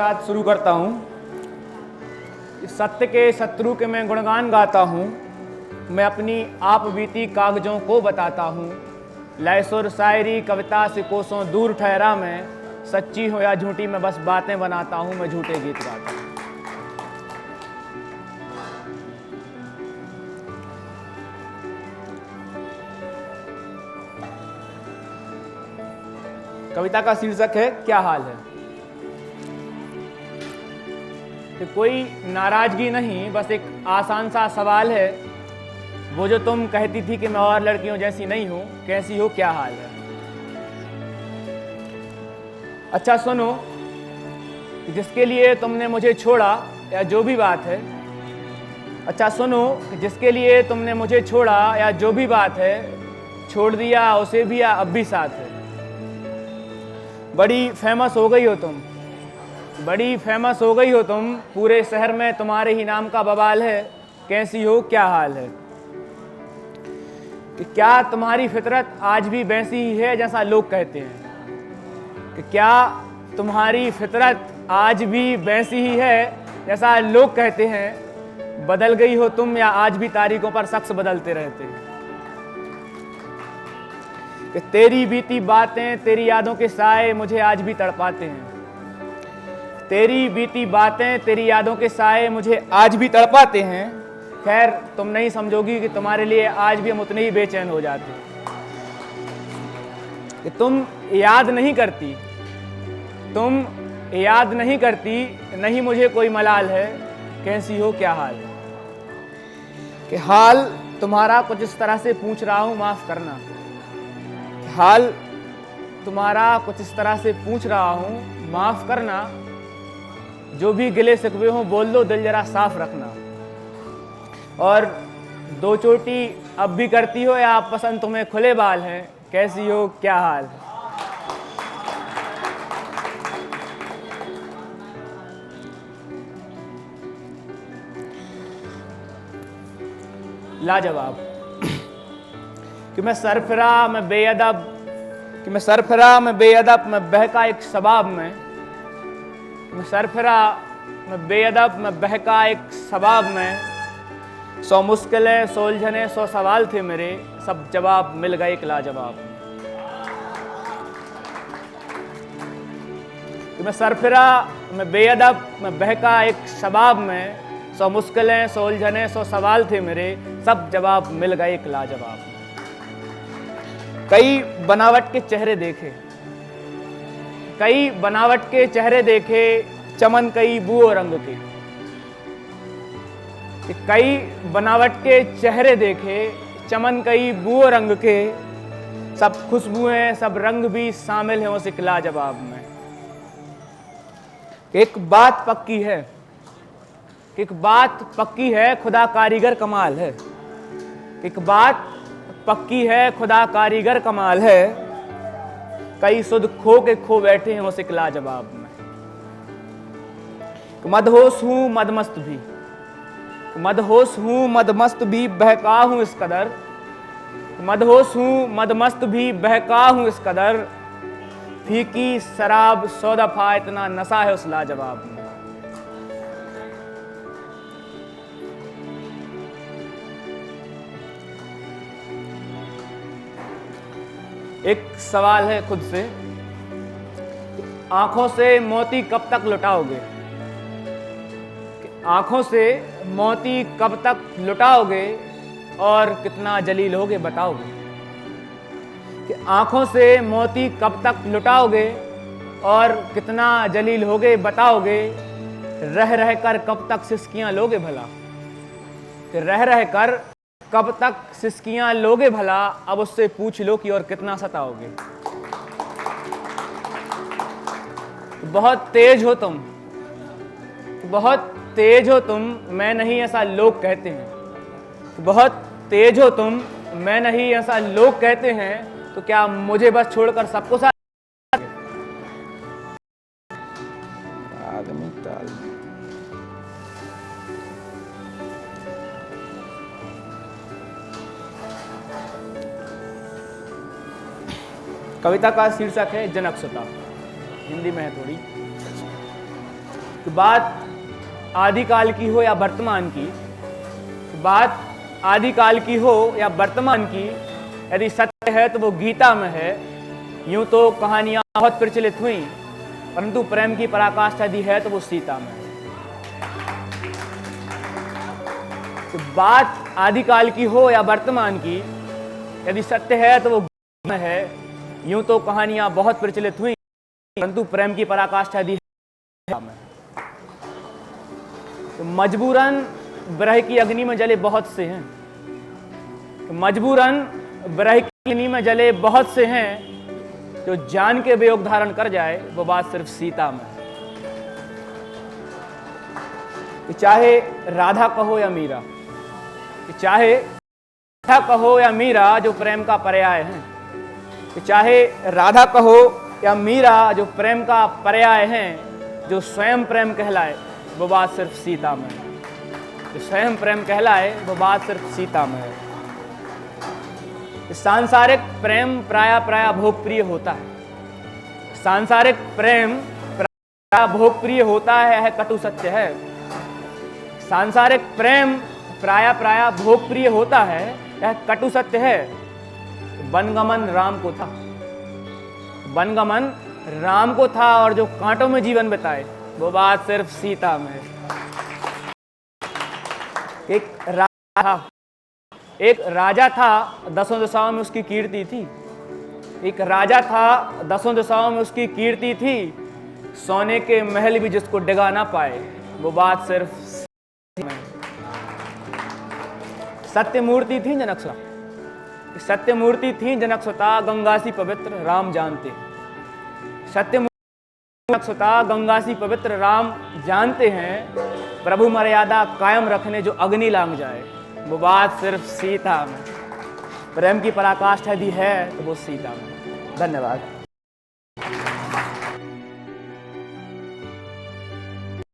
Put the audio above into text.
साथ शुरू करता हूँ। सत्य के शत्रु के मैं गुणगान गाता हूँ, मैं अपनी आप बीती कागजों को बताता हूँ। लय सुर शायरी कविता से कोसों दूर ठहरा मैं, सच्ची हो या झूठी मैं बस बातें बनाता हूँ, मैं झूठे गीत गाता हूँ। कविता का शीर्षक है क्या हाल है। तो कोई नाराजगी नहीं, बस एक आसान सा सवाल है। वो जो तुम कहती थी कि मैं और लड़कियों जैसी नहीं हूं, कैसी हो क्या हाल है। अच्छा सुनो, जिसके लिए तुमने मुझे छोड़ा या जो भी बात है। अच्छा सुनो, जिसके लिए तुमने मुझे छोड़ा या जो भी बात है, छोड़ दिया उसे भी या अब भी साथ है। बड़ी फेमस हो गई हो तुम, बड़ी फेमस हो गई हो तुम, पूरे शहर में तुम्हारे ही नाम का बवाल है। कैसी हो क्या हाल है। कि क्या तुम्हारी फितरत आज भी वैसी ही है जैसा लोग कहते हैं। कि क्या तुम्हारी फितरत आज भी वैसी ही है जैसा लोग कहते हैं। बदल गई हो तुम या आज भी तारीखों पर शख्स बदलते रहते हैं। कि तेरी बीती बातें तेरी यादों के साए मुझे आज भी तड़पाते हैं। तेरी बीती बातें तेरी यादों के साए मुझे आज भी तड़पाते हैं। खैर तुम नहीं समझोगी कि तुम्हारे लिए आज भी हम उतने ही बेचैन हो जाते हैं। कि तुम याद नहीं करती, तुम याद नहीं करती, नहीं मुझे कोई मलाल है। कैसी हो क्या हाल है। कि हाल तुम्हारा कुछ इस तरह से पूछ रहा हूं, माफ करना। हाल तुम्हारा कुछ इस तरह से पूछ रहा हूं, माफ करना। जो भी गिले शिकवे हो बोल दो, दिल जरा साफ रखना। और दो चोटी अब भी करती हो या पसंद तुम्हें खुले बाल हैं। कैसी हो क्या हाल है। लाजवाब। कि मैं सरफिरा मैं बेअदब, कि मैं सरफिरा मैं बेअदब, मैं बहका एक शबाब में। मैं सरफिरा मैं बेअदब, मैं बहका एक शबाब में। 100 मुश्किलें 100 उलझने 100 सवाल थे मेरे, सब जवाब मिल गए एक लाजवाब। कि मैं सरफिरा मैं बेअदब, मैं बहका एक शबाब में। 100 मुश्किलें 100 उलझने 100 सवाल थे मेरे, सब जवाब मिल गए एक लाजवाब। कई बनावट के चेहरे देखे, कई बनावट के चेहरे देखे, चमन कई बू और रंग के। कई बनावट के चेहरे देखे, चमन कई बू और रंग के। सब खुशबुएं सब रंग भी शामिल हैं उस एक लाजवाब में। एक बात पक्की है, एक बात पक्की है, खुदा कारीगर कमाल है। एक बात पक्की है, खुदा कारीगर कमाल है। कई सुध खो के खो बैठे हैं उस एक लाजवाब में। मदहोश हूं मदमस्त भी, मदहोश हूं मदमस्त भी, बहका हूं इस कदर। मदहोश हूं मदमस्त भी, बहका हूं इस कदर। फीकी शराब 100 दफा इतना नशा है उस लाजवाब में। एक सवाल है खुद से, आंखों से मोती कब तक लुटाओगे। आंखों से मोती कब तक लुटाओगे और कितना जलील होगे बताओगे। कि आंखों से मोती कब तक लुटाओगे और कितना जलील होगे बताओगे। रह रह कर कब तक सिसकियां लोगे भला। कि रह रह कर कब तक सिसकियां लोगे भला, अब उससे पूछ लो कि और कितना सताओगे। बहुत तेज हो तुम, बहुत तेज हो तुम, मैं नहीं ऐसा लोग कहते हैं। बहुत तेज हो तुम, मैं नहीं ऐसा लोग कहते हैं। तो क्या मुझे बस छोड़कर सबको साथ। कविता का शीर्षक है जनक सुता। हिंदी में है थोड़ी। कि बात आदिकाल की हो या वर्तमान की, बात आदिकाल की हो या वर्तमान की, यदि सत्य है तो वो गीता में है। यूं तो कहानियां बहुत प्रचलित हुई, परंतु प्रेम की पराकाष्ठा यदि है तो वो सीता में है। तो बात आदिकाल की हो या वर्तमान की, यदि सत्य है तो वो गीता में है। यूं तो कहानियां बहुत प्रचलित हुई, परंतु प्रेम की पराकाष्ठा यदि है में। तो मजबूरन विरह की अग्नि में जले बहुत से हैं, तो मजबूरन विरह की अग्नि में जले बहुत से हैं, जो जान के वियोग धारण कर जाए वो बात सिर्फ सीता में है। कि चाहे राधा कहो या मीरा, कि चाहे राधा कहो या मीरा जो प्रेम का पर्याय है, कि चाहे राधा कहो या मीरा जो प्रेम का पर्याय है, जो स्वयं प्रेम कहलाए वो बात सिर्फ सीता में है। जो स्वयं प्रेम कहलाए वो बात सिर्फ सीता में है। सांसारिक प्रेम प्राय भोग प्रिय होता है। सांसारिक प्रेम प्राय भोग प्रिय होता है, कटु सत्य है। सांसारिक प्रेम प्राय भोग प्रिय होता है, यह कटु सत्य है। वनगमन राम को था, वनगमन राम को था, और जो कांटों में जीवन बिताए वो बात सिर्फ सीता में है। एक राजा था, दसों दिशाओं में उसकी कीर्ति थी। एक राजा था, दसों दिशाओं में उसकी कीर्ति थी। सोने के महल भी जिसको डिगा ना पाए वो बात सिर्फ सत्य मूर्ति थी जनकसुता, सत्य मूर्ति थी जनकसुता, गंगा सी पवित्र राम जानते। सत्य जनकसुता गंगा सी पवित्र राम जानते हैं। प्रभु मर्यादा कायम रखने जो अग्नि लांग जाए वो बात सिर्फ सीता में। प्रेम की पराकाष्ठा यदि है तो वो सीता में। धन्यवाद।